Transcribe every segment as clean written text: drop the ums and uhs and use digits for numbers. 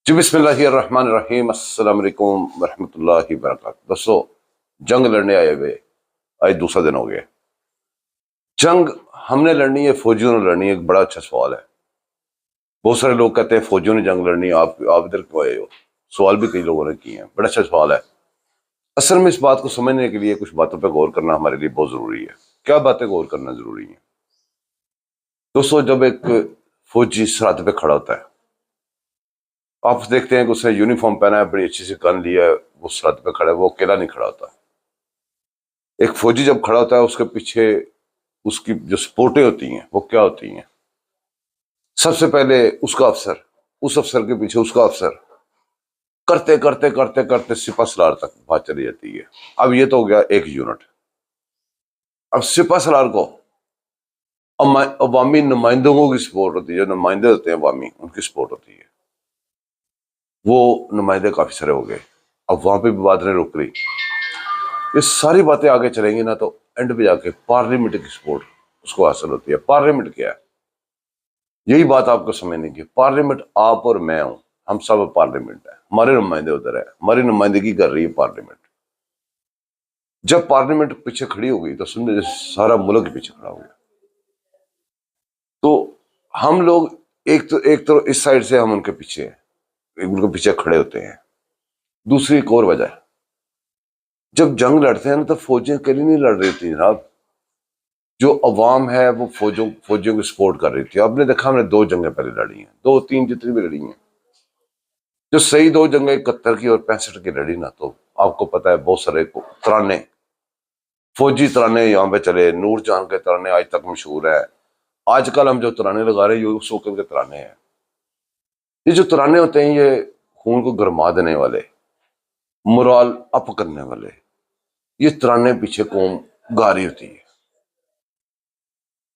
جی بسم اللہ الرحمن الرحیم، السلام علیکم ورحمۃ اللہ وبرکاتہ۔ دوستو، جنگ لڑنے آئے ہوئے آج دوسرا دن ہو گیا۔ جنگ ہم نے لڑنی ہے، فوجیوں نے لڑنی ہے؟ ایک بڑا اچھا سوال ہے۔ بہت سارے لوگ کہتے ہیں فوجیوں نے جنگ لڑنی ہے، آپ ادھر کیوں آئے ہو؟ سوال بھی کئی لوگوں نے کیے ہیں، بڑا اچھا سوال ہے۔ اصل میں اس بات کو سمجھنے کے لیے کچھ باتوں پہ غور کرنا ہمارے لیے بہت ضروری ہے۔ کیا باتیں غور کرنا ضروری ہیں؟ دوستو، جب ایک فوجی سرحد پہ کھڑا ہوتا ہے، آپ دیکھتے ہیں کہ اس نے یونیفارم پہنا ہے، بڑی اچھی سی گن لیا ہے، وہ سرحد پہ کھڑا ہے، وہ اکیلا نہیں کھڑا ہوتا۔ ایک فوجی جب کھڑا ہوتا ہے، اس کے پیچھے اس کی جو سپورٹیں ہوتی ہیں وہ کیا ہوتی ہیں؟ سب سے پہلے اس کا افسر، اس افسر کے پیچھے اس کا افسر، کرتے کرتے کرتے کرتے سپہ سالار تک بات چلی جاتی ہے۔ اب یہ تو ہو گیا ایک یونٹ۔ اب سپہ سالار کو عوامی نمائندوں کی سپورٹ ہوتی ہے، جو نمائندے ہوتے ہیں عوامی، ان کی سپورٹ ہوتی ہے۔ وہ نمائندے کافی سارے ہو گئے، اب وہاں پہ بھی بات نہیں رک رہی۔ یہ ساری باتیں آگے چلیں گی نا تو اینڈ پہ جا کے پارلیمنٹ کی سپورٹ اس کو حاصل ہوتی ہے۔ پارلیمنٹ کیا ہے؟ یہی بات آپ کو سمجھنے کی۔ پارلیمنٹ آپ اور میں ہوں، ہم سب پارلیمنٹ ہے، ہمارے نمائندے ادھر ہے، ہماری نمائندگی کر رہی ہے پارلیمنٹ۔ جب پارلیمنٹ پیچھے کھڑی ہو گئی تو سمجھے سارا ملک پیچھے کھڑا ہو گیا۔ تو ہم لوگ ایک تو اس سائڈ سے ہم ان کے پیچھے ان کے پیچھے کھڑے ہوتے ہیں۔ دوسری ایک اور وجہ ہے، جب جنگ لڑتے ہیں نا تو فوجیں اکیلی نہیں لڑ رہی تھی جناب، جو عوام ہے وہ فوجیوں کی سپورٹ کر رہی تھی۔ آپ نے دیکھا، ہم نے 2 جنگیں پہلے لڑی ہیں، 2-3 جتنی بھی لڑی ہیں، جو صحیح 2 جنگیں 71 کی اور 65 کی لڑی نا، تو آپ کو پتا ہے بہت سارے ترانے، فوجی ترانے یہاں پہ چلے، نور جہاں کے ترانے آج تک مشہور ہے۔ آج کل ہم جو ترانے لگا رہے ہیں یہ اس وقت کے ترانے ہیں۔ یہ جو ترانے ہوتے ہیں یہ خون کو گرما دینے والے، مرال اپ کرنے والے، یہ ترانے پیچھے قوم گا رہی ہوتی ہے،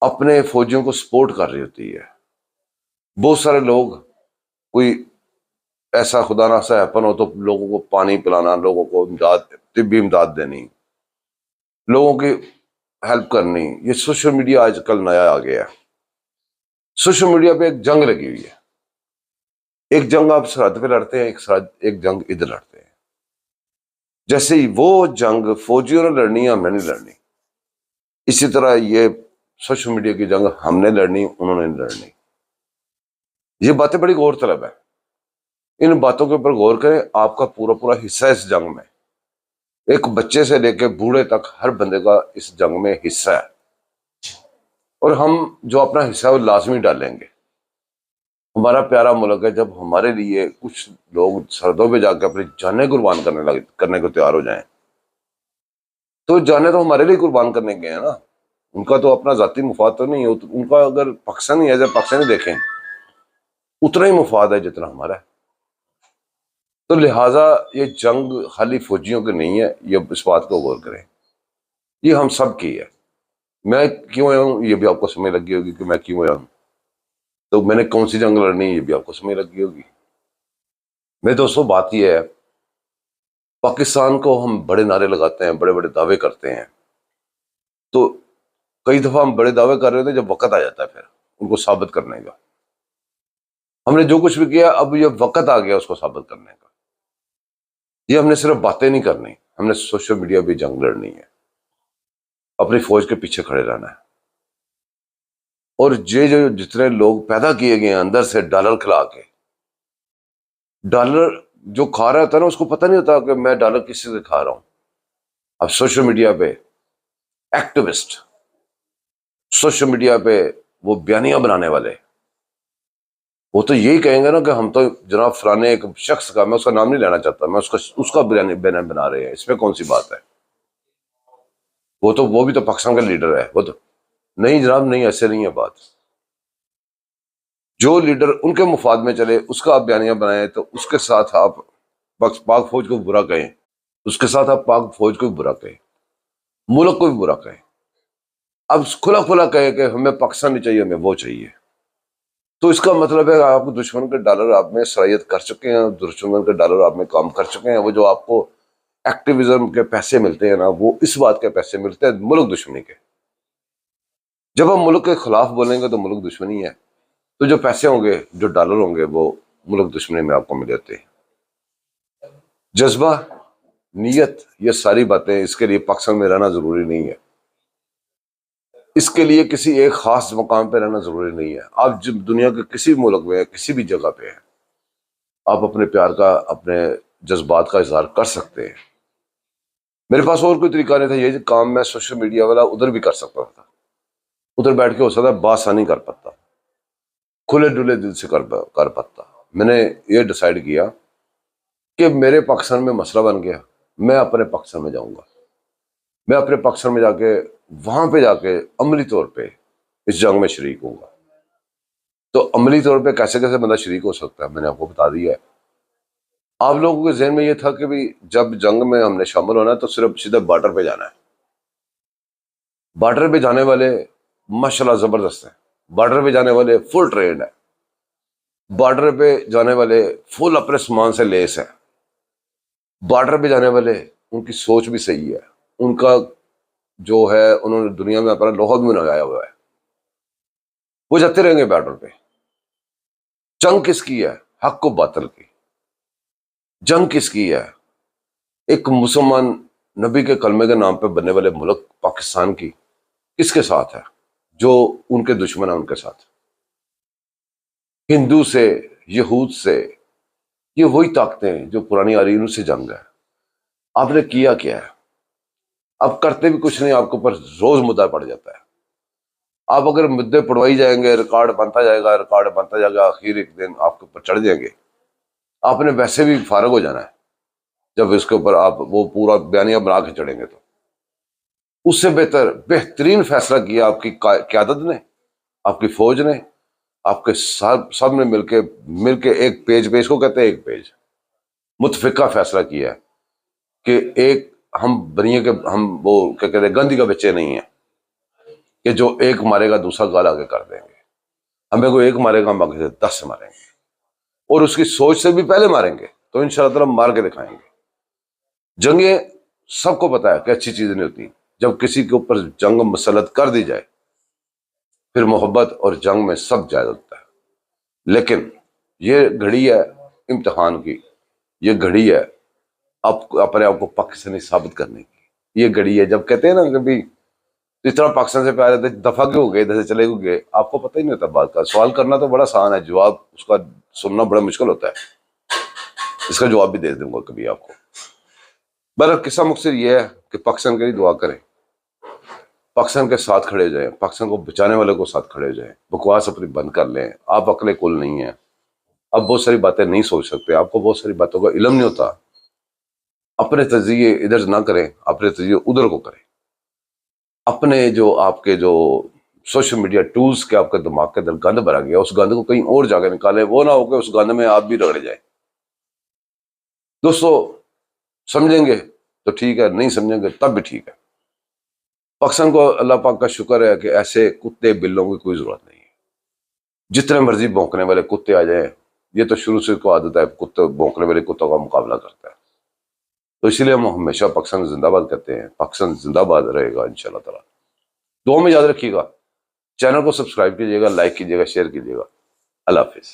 اپنے فوجیوں کو سپورٹ کر رہی ہوتی ہے۔ بہت سارے لوگ، کوئی ایسا خدا نہ ہیپن ہو تو لوگوں کو پانی پلانا، لوگوں کو طبی امداد دینی، لوگوں کی ہیلپ کرنی، یہ سوشل میڈیا آج کل نیا آ گیا ہے۔ سوشل میڈیا پہ ایک جنگ لگی ہوئی ہے، ایک جنگ آپ سرحد پہ لڑتے ہیں، ایک جنگ ادھر لڑتے ہیں۔ جیسے ہی وہ جنگ فوجیوں نے لڑنی ہے، ہمیں نہیں لڑنی، اسی طرح یہ سوشل میڈیا کی جنگ ہم نے لڑنی، انہوں نے نہیں لڑنی۔ یہ باتیں بڑی غور طلب ہے، ان باتوں کے اوپر غور کریں۔ آپ کا پورا حصہ اس جنگ میں، ایک بچے سے لے کے بوڑھے تک ہر بندے کا اس جنگ میں حصہ ہے، اور ہم جو اپنا حصہ ہے وہ لازمی ڈالیں گے۔ ہمارا پیارا ملک ہے، جب ہمارے لیے کچھ لوگ سرحدوں پہ جا کے اپنی جانیں قربان کرنے کو تیار ہو جائیں، تو جانیں تو ہمارے لیے قربان کرنے گئے ہیں نا، ان کا تو اپنا ذاتی مفاد تو نہیں ہے۔ ان کا اگر پاکستانی ہے، پاکستانی دیکھیں، اتنا ہی مفاد ہے جتنا ہمارا ہے۔ تو لہٰذا یہ جنگ خالی فوجیوں کی نہیں ہے، یہ اس بات کو غور کریں، یہ ہم سب کی ہے۔ میں کیوں آیا ہوں یہ بھی آپ کو سمجھ لگی ہوگی کہ میں کیوں آیا ہوں، تو میں نے کون سی جنگ لڑنی ہے یہ بھی آپ کو سمجھ لگی ہوگی۔ میرے دوستوں، بات یہ ہے، پاکستان کو ہم بڑے نعرے لگاتے ہیں، بڑے بڑے دعوے کرتے ہیں، تو کئی دفعہ ہم بڑے دعوے کر رہے ہوتے ہیں، جب وقت آ جاتا ہے پھر ان کو ثابت کرنے کا۔ ہم نے جو کچھ بھی کیا، اب یہ وقت آ گیا اس کو ثابت کرنے کا۔ یہ ہم نے صرف باتیں نہیں کرنی، ہم نے سوشل میڈیا پہ جنگ لڑنی ہے، اپنی فوج کے پیچھے کھڑے رہنا ہے۔ اور یہ جو جتنے لوگ پیدا کیے گئے ہیں اندر سے ڈالر کھلا کے، ڈالر جو کھا رہا ہوتا ہے نا، اس کو پتہ نہیں ہوتا کہ میں ڈالر کس سے کھا رہا ہوں۔ اب سوشل میڈیا پہ ایکٹیوسٹ، سوشل میڈیا پہ وہ بیانیاں بنانے والے، وہ تو یہی کہیں گے نا کہ ہم تو جناب فلانے ایک شخص کا، میں اس کا نام نہیں لینا چاہتا، میں اس کا بیان بنا رہے ہیں، اس میں کون سی بات ہے؟ وہ بھی تو پاکستان کا لیڈر ہے، وہ تو نہیں جناب، نہیں، ایسے نہیں ہے بات۔ جو لیڈر ان کے مفاد میں چلے اس کا آپ بیانیہ بنائیں، تو اس کے ساتھ آپ پاک فوج کو برا کہیں، اس کے ساتھ آپ پاک فوج کو بھی برا کہیں، ملک کو بھی برا کہیں۔ اب کھلا کھلا کہے کہ ہمیں پاکستان نہیں چاہیے، ہمیں وہ چاہیے، تو اس کا مطلب ہے آپ دشمن کے ڈالر آپ میں صلاحیت کر چکے ہیں، دشمن کے ڈالر آپ میں کام کر چکے ہیں۔ وہ جو آپ کو ایکٹیویزم کے پیسے ملتے ہیں نا، وہ اس بات کے پیسے ملتے ہیں ملک دشمنی کے۔ جب ہم ملک کے خلاف بولیں گے تو ملک دشمنی ہے، تو جو پیسے ہوں گے، جو ڈالر ہوں گے، وہ ملک دشمنی میں آپ کو ملے ہوتے ہیں۔ جذبہ، نیت، یہ ساری باتیں اس کے لیے پاکستان میں رہنا ضروری نہیں ہے، اس کے لیے کسی ایک خاص مقام پہ رہنا ضروری نہیں ہے۔ آپ جب دنیا کے کسی بھی ملک میں ہیں، کسی بھی جگہ پہ ہیں، آپ اپنے پیار کا، اپنے جذبات کا اظہار کر سکتے ہیں۔ میرے پاس اور کوئی طریقہ نہیں تھا، یہ کام میں سوشل میڈیا والا ادھر بھی کر سکتا تھا، ادھر بیٹھ کے ہو سکتا ہے بآسانی کر پاتا، کھلے ڈلے دل سے کر پاتا۔ میں نے یہ ڈیسائیڈ کیا کہ میرے پاکستان میں مسئلہ بن گیا، میں اپنے پاکستان میں جاؤں گا، میں اپنے پاکستان میں جا کے وہاں پہ جا کے عملی طور پہ اس جنگ میں شریک ہوں گا۔ تو عملی طور پہ کیسے کیسے بندہ شریک ہو سکتا ہے میں نے آپ کو بتا دیا ہے۔ آپ لوگوں کے ذہن میں یہ تھا کہ بھی جب جنگ میں ہم نے شامل ہونا ہے تو صرف سیدھا بارڈر پہ جانا ہے۔ بارڈر پہ جانے والے ماشاءاللہ زبردست ہیں، بارڈر پہ جانے والے فل ٹرینڈ ہیں، بارڈر پہ جانے والے فل اپنے سامان سے لیس ہیں، بارڈر پہ جانے والے ان کی سوچ بھی صحیح ہے، ان کا جو ہے انہوں نے دنیا میں اپنا لوہا بھی لگایا ہوا ہے، وہ جاتے رہیں گے بارڈر پہ۔ جنگ کس کی ہے؟ حق و باطل کی۔ جنگ کس کی ہے؟ ایک مسلمان نبی کے کلمے کے نام پہ بننے والے ملک پاکستان کی کس کے ساتھ ہے؟ جو ان کے دشمن ہیں ان کے ساتھ، ہندو سے، یہود سے، یہ وہی طاقتیں ہیں جو پرانی آ رہی ان سے جنگ ہے۔ آپ نے کیا کیا ہے؟ آپ کرتے بھی کچھ نہیں، آپ کے اوپر روز مدعا پڑ جاتا ہے۔ آپ اگر مدعے پڑوائی جائیں گے، ریکارڈ بنتا جائے گا، ریکارڈ بنتا جائے گا، آخر ایک دن آپ کے اوپر چڑھ جائیں گے۔ آپ نے ویسے بھی فارغ ہو جانا ہے جب اس کے اوپر آپ وہ پورا بیانیہ بنا کے چڑھیں گے، تو اس سے بہترین فیصلہ کیا آپ کی قیادت نے، آپ کی فوج نے، آپ کے سب نے مل کے ایک پیج کو کہتے ہیں ایک پیج متفقہ فیصلہ کیا ہے کہ ایک ہم بنیے کہ ہم وہ کیا کہتے ہیں گندی کا بچے نہیں ہیں کہ جو ایک مارے گا دوسرا گال آگے کر دیں گے۔ ہمیں کوئی ایک مارے گا ہم آگے سے 10 ماریں گے، اور اس کی سوچ سے بھی پہلے ماریں گے، تو انشاءاللہ تعالیٰ مار کے دکھائیں گے۔ جنگیں سب کو پتا ہے کہ اچھی چیز نہیں ہوتی، جب کسی کے اوپر جنگ مسلط کر دی جائے پھر محبت اور جنگ میں سب جائز ہوتا ہے۔ لیکن یہ گھڑی ہے امتحان کی، یہ گھڑی ہے اپنے آپ کو پاکستانی ثابت کرنے کی، یہ گھڑی ہے جب کہتے ہیں نا کہ اس طرح پاکستان سے پیار ہے دفعہ کیوں ہو گئے، ادھر سے چلے گئے، آپ کو پتہ ہی نہیں ہوتا بات کا۔ سوال کرنا تو بڑا آسان ہے، جواب اس کا سننا بڑا مشکل ہوتا ہے۔ اس کا جواب بھی دے دوں گا کبھی آپ کو۔ بہرحال قصہ مقصد یہ ہے کہ پاکستان کے لیے دعا کریں، پاکستان کے ساتھ کھڑے ہو جائیں، پاکستان کو بچانے والے کو ساتھ کھڑے ہو جائیں، بکواس اپنی بند کر لیں۔ آپ عقل کل نہیں ہیں، آپ بہت ساری باتیں نہیں سوچ سکتے، آپ کو بہت ساری باتوں کا علم نہیں ہوتا۔ اپنے تجزیے ادھر نہ کریں، اپنے تجزیے ادھر کو کریں۔ اپنے جو آپ کے جو سوشل میڈیا ٹولز کے آپ کے دماغ کے اندر گند بھرا گیا، اس گند کو کہیں اور جا کے نکالیں، وہ نہ ہو کہ اس گند میں آپ بھی رگڑ جائیں۔ دوستو سمجھیں گے تو ٹھیک ہے، نہیں سمجھیں گے تب بھی ٹھیک ہے۔ پاکستان کو اللہ پاک کا شکر ہے کہ ایسے کتے بلوں کی کوئی ضرورت نہیں ہے۔ جتنے مرضی بھونکنے والے کتے آ جائیں، یہ تو شروع سے کو عادت ہے، کتے بھونکنے والے کتوں کا مقابلہ کرتا ہے۔ تو اسی لیے ہم ہمیشہ پاکستان زندہ باد کہتے ہیں، پاکستان زندہ باد رہے گا انشاءاللہ تعالیٰ۔ دعا میں یاد رکھیے گا، چینل کو سبسکرائب کیجیے گا، لائک کیجیے گا، شیئر کیجیے گا۔ اللہ حافظ۔